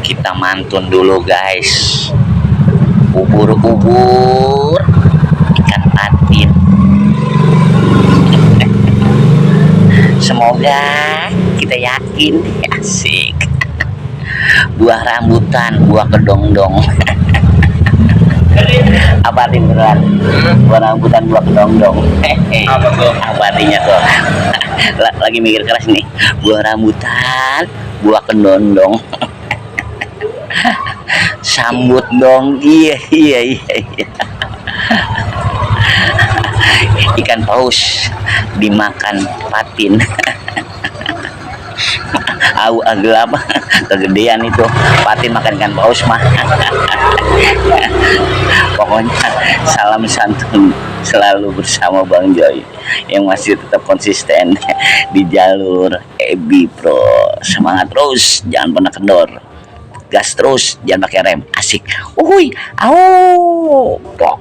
Kita mantun dulu guys. Ubur-ubur ikan patin. Semoga kita yakin asik. Buah rambutan, buah kedongdong. Apa arti beneran? Buah rambutan, buah kedongdong. Apa tuh? Apa artinya tuh? Lagi mikir keras nih. Buah rambutan, buah kedongdong. Sambut dong. Iya. Ikan paus dimakan patin. Gelap kegedean itu patin makan ikan paus mah. Pokoknya salam santun selalu bersama Bang Joy yang masih tetap konsisten di jalur EBI Pro. Semangat terus, jangan pernah kendor, gas terus, jangan pakai rem, asik. Uhuy, au, pok.